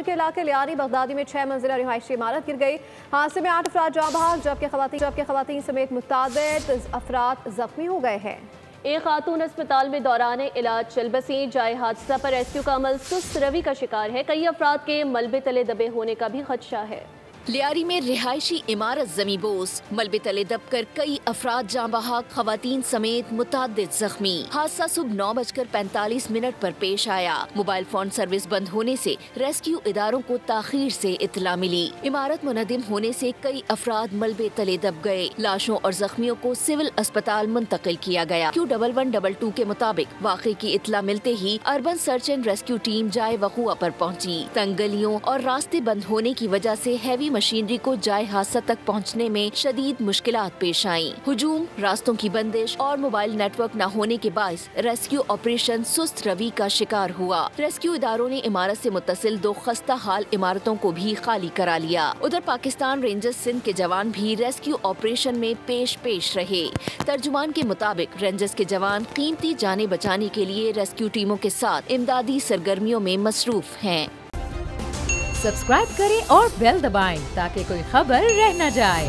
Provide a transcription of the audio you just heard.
के इलाके लियारी बगदादी में 6 मंजिला रिहायशी इमारत गिर गई। हादसे में 8 अफराद जाँ बहक जबकि खवातीन समेत मुताबिक अफराद जख्मी हो गए हैं। एक खातून अस्पताल में दौरान इलाज चल बसी। जाए हादसा पर रेस्क्यू का अमल सुस्त रवि का शिकार है। कई अफराद के मलबे तले दबे होने का भी खदशा है। लियारी में रिहायशी इमारत जमींबोस, मलबे तले दबकर कई अफराद जाँ बहक, खवातीन समेत मुताद्दिद जख्मी। हादसा सुबह 9:45 पर पेश आया। मोबाइल फोन सर्विस बंद होने से रेस्क्यू इदारों को ताखीर से इत्तला मिली। इमारत मुनहदिम होने से कई अफराद मलबे तले दब गए। लाशों और जख्मियों को सिविल अस्पताल मुंतकिल किया गया। Q1122 के मुताबिक वाक़े की इत्तला मिलते ही urban search and rescue team जाए वक़ुआ पर पहुंची। तंग गलियों और रास्ते बंद होने की वजह से हैवी मशीनरी को जाए हादसा तक पहुंचने में शदीद मुश्किलात पेश आईं। हुजूम, रास्तों की बंदिश और मोबाइल नेटवर्क न होने के बायस रेस्क्यू ऑपरेशन सुस्त रवि का शिकार हुआ। रेस्क्यू इदारों ने इमारत से मुत्तसिल 2 खस्ता हाल इमारतों को भी खाली करा लिया। उधर पाकिस्तान रेंजर्स सिंध के जवान भी रेस्क्यू ऑपरेशन में पेश रहे। तर्जुमान के मुताबिक रेंजर्स के जवान कीमती जाने बचाने के लिए रेस्क्यू टीमों के साथ इमदादी सरगर्मियों में मसरूफ हैं। सब्सक्राइब करें और बेल दबाएं ताकि कोई खबर रह न जाए।